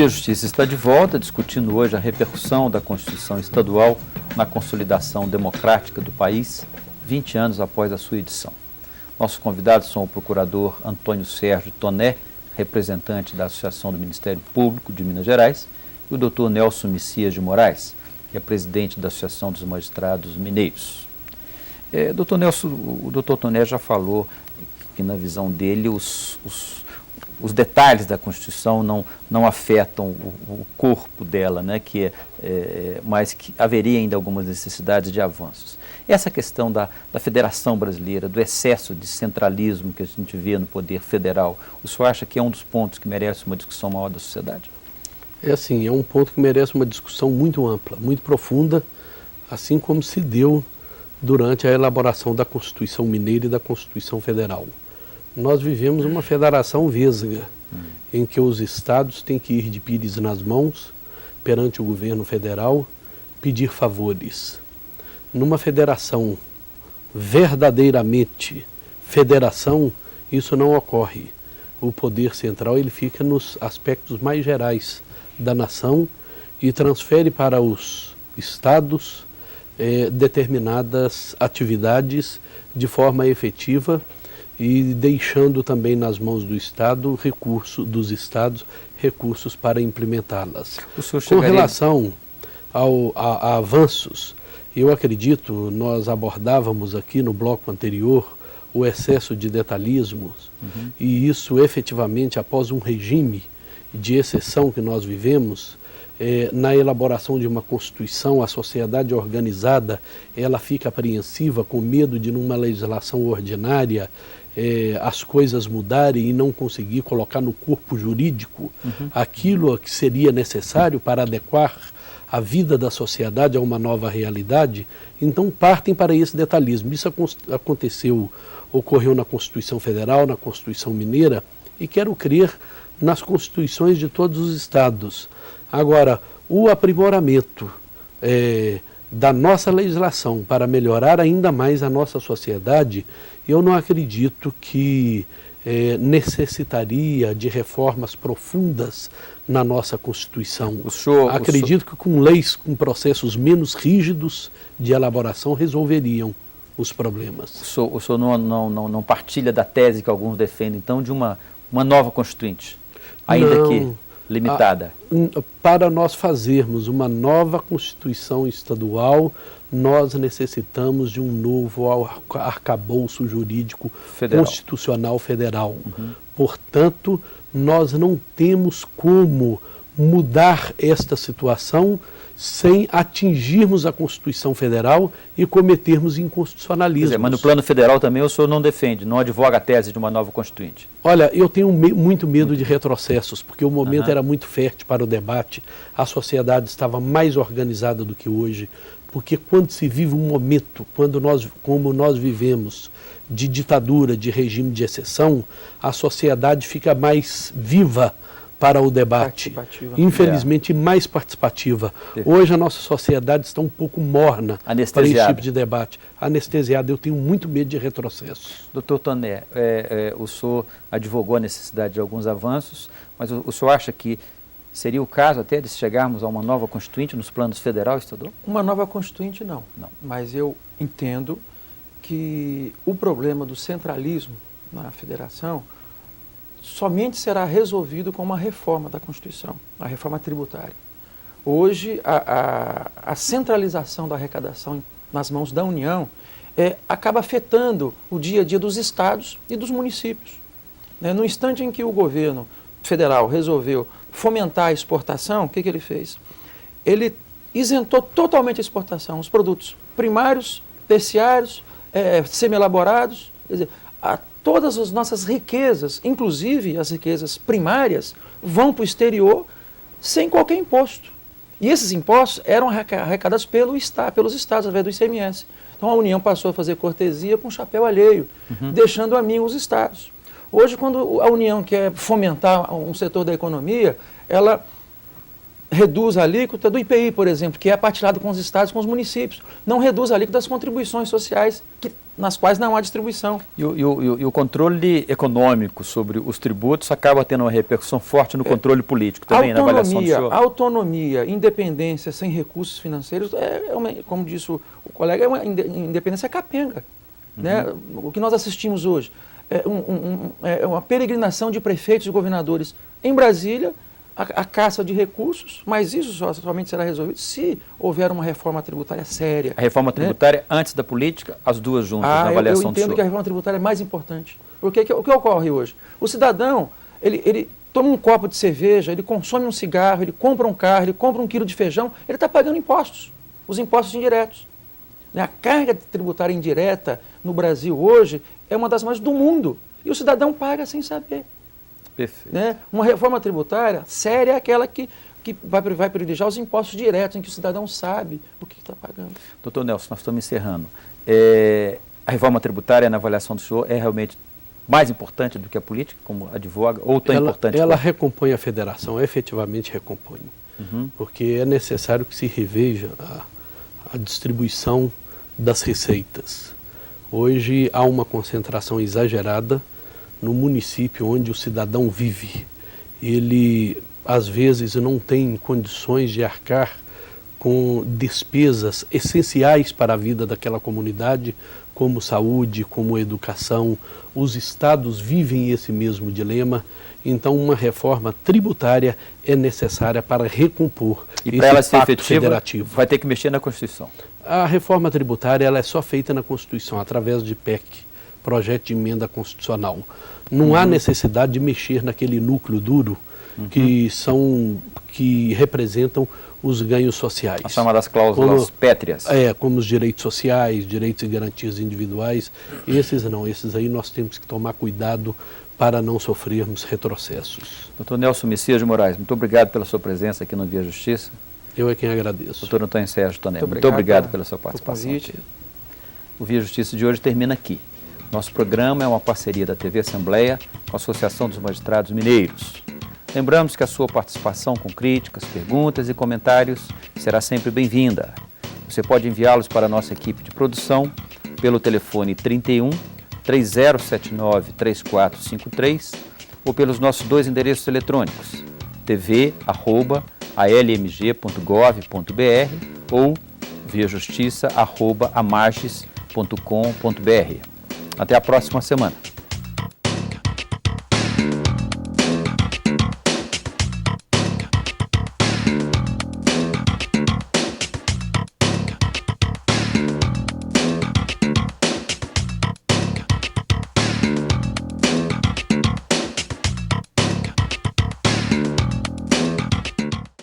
Via Justiça está de volta, discutindo hoje a repercussão da Constituição Estadual na consolidação democrática do país, 20 anos após a sua edição. Nossos convidados são o procurador Antônio Sérgio Toné, representante da Associação do Ministério Público de Minas Gerais, e o doutor Nelson Messias de Moraes, que é presidente da Associação dos Magistrados Mineiros. Doutor Nelson, o doutor Toné já falou que, na visão dele, os detalhes da Constituição não afetam o corpo dela, né, mas que haveria ainda algumas necessidades de avanços. Essa questão da federação brasileira, do excesso de centralismo que a gente vê no poder federal, o senhor acha que é um dos pontos que merece uma discussão maior da sociedade? É um ponto que merece uma discussão muito ampla, muito profunda, assim como se deu durante a elaboração da Constituição Mineira e da Constituição Federal. Nós vivemos uma federação vesga, em que os estados têm que ir de pires nas mãos, perante o governo federal, pedir favores. Numa federação verdadeiramente federação, isso não ocorre. O poder central ele fica nos aspectos mais gerais da nação e transfere para os estados determinadas atividades de forma efetiva e deixando também nas mãos do Estado dos estados recursos para implementá-las. Com relação a avanços, eu acredito, nós abordávamos aqui no bloco anterior o excesso de detalhismos, e isso efetivamente após um regime de exceção que nós vivemos, na elaboração de uma Constituição, a sociedade organizada, ela fica apreensiva, com medo de numa legislação ordinária as coisas mudarem e não conseguir colocar no corpo jurídico aquilo que seria necessário para adequar a vida da sociedade a uma nova realidade. Então partem para esse detalhismo. Isso ocorreu na Constituição Federal, na Constituição Mineira, e quero crer nas constituições de todos os estados. Agora, o aprimoramento da nossa legislação para melhorar ainda mais a nossa sociedade, eu não acredito que necessitaria de reformas profundas na nossa Constituição. Acredito que com leis, com processos menos rígidos de elaboração, resolveriam os problemas. O senhor não partilha da tese que alguns defendem, então, de uma nova Constituinte, ainda que limitada? Para nós fazermos uma nova Constituição estadual, nós necessitamos de um novo arcabouço jurídico constitucional federal. Portanto, nós não temos como mudar esta situação sem atingirmos a Constituição Federal e cometermos inconstitucionalismos. Mas no plano federal também o senhor não defende, não advoga a tese de uma nova Constituinte? Olha, eu tenho muito medo de retrocessos, porque o momento era muito fértil para o debate, a sociedade estava mais organizada do que hoje, porque quando se vive um momento, como nós vivemos, de ditadura, de regime de exceção, a sociedade fica mais viva para o debate, infelizmente mais participativa. Hoje a nossa sociedade está um pouco morna para esse tipo de debate. Anestesiada, eu tenho muito medo de retrocessos. Doutor Toné, o senhor advogou a necessidade de alguns avanços, mas o senhor acha que seria o caso até de chegarmos a uma nova Constituinte nos planos federal e estadual? Uma nova Constituinte não, mas eu entendo que o problema do centralismo na federação somente será resolvido com uma reforma da Constituição, a reforma tributária. Hoje, a centralização da arrecadação nas mãos da União acaba afetando o dia a dia dos estados e dos municípios. No instante em que o governo federal resolveu fomentar a exportação, o que ele fez? Ele isentou totalmente a exportação, os produtos primários, terciários, semi-elaborados, quer dizer, todas as nossas riquezas, inclusive as riquezas primárias, vão para o exterior sem qualquer imposto. E esses impostos eram arrecadados pelos estados, através do ICMS. Então a União passou a fazer cortesia com chapéu alheio, deixando a mim os estados. Hoje, quando a União quer fomentar um setor da economia, ela reduz a alíquota do IPI, por exemplo, que é partilhado com os estados, com os municípios. Não reduz a alíquota das contribuições sociais, nas quais não há distribuição. E o controle econômico sobre os tributos acaba tendo uma repercussão forte no controle político também, na avaliação do senhor? Autonomia, independência sem recursos financeiros, como disse o colega, é uma independência capenga. Né? O que nós assistimos hoje é uma peregrinação de prefeitos e governadores em Brasília, a caça de recursos, mas isso somente será resolvido se houver uma reforma tributária séria. A reforma tributária antes da política, as duas juntas, na avaliação do senhor? Eu entendo que a reforma tributária é mais importante. Porque o que ocorre hoje? O cidadão, ele toma um copo de cerveja, ele consome um cigarro, ele compra um carro, ele compra 1 quilo de feijão, ele está pagando impostos, os impostos indiretos. A carga tributária indireta no Brasil hoje é uma das maiores do mundo. E o cidadão paga sem saber. Perfeito. Né? Uma reforma tributária séria é aquela que vai privilegiar os impostos diretos, em que o cidadão sabe o que está pagando. Doutor Nelson, nós estamos encerrando. A reforma tributária, na avaliação do senhor, é realmente mais importante do que a política, como advoga, ou tão importante? Ela recompõe a federação, efetivamente recompõe. Porque é necessário que se reveja a distribuição das receitas. Hoje há uma concentração exagerada no município onde o cidadão vive. Ele, às vezes, não tem condições de arcar com despesas essenciais para a vida daquela comunidade, como saúde, como educação. Os estados vivem esse mesmo dilema, então uma reforma tributária é necessária para recompor esse para ela ser efetiva, federativo. Vai ter que mexer na Constituição. A reforma tributária ela é só feita na Constituição, através de PEC, Projeto de Emenda Constitucional. Não há necessidade de mexer naquele núcleo duro que representam os ganhos sociais. As chamadas cláusulas pétreas. Como os direitos sociais, direitos e garantias individuais. Esses não, esses aí nós temos que tomar cuidado para não sofrermos retrocessos. Doutor Nelson Messias de Moraes, muito obrigado pela sua presença aqui no Via Justiça. Eu é quem agradeço. Doutor Antônio Sérgio Tonel, muito obrigado pela sua participação. O Via Justiça de hoje termina aqui. Nosso programa é uma parceria da TV Assembleia com a Associação dos Magistrados Mineiros. Lembramos que a sua participação com críticas, perguntas e comentários será sempre bem-vinda. Você pode enviá-los para a nossa equipe de produção pelo telefone 31 3079 3453 ou pelos nossos 2 endereços eletrônicos, tv@almg.gov.br ou viajustiça@amarges.com.br. Até a próxima semana.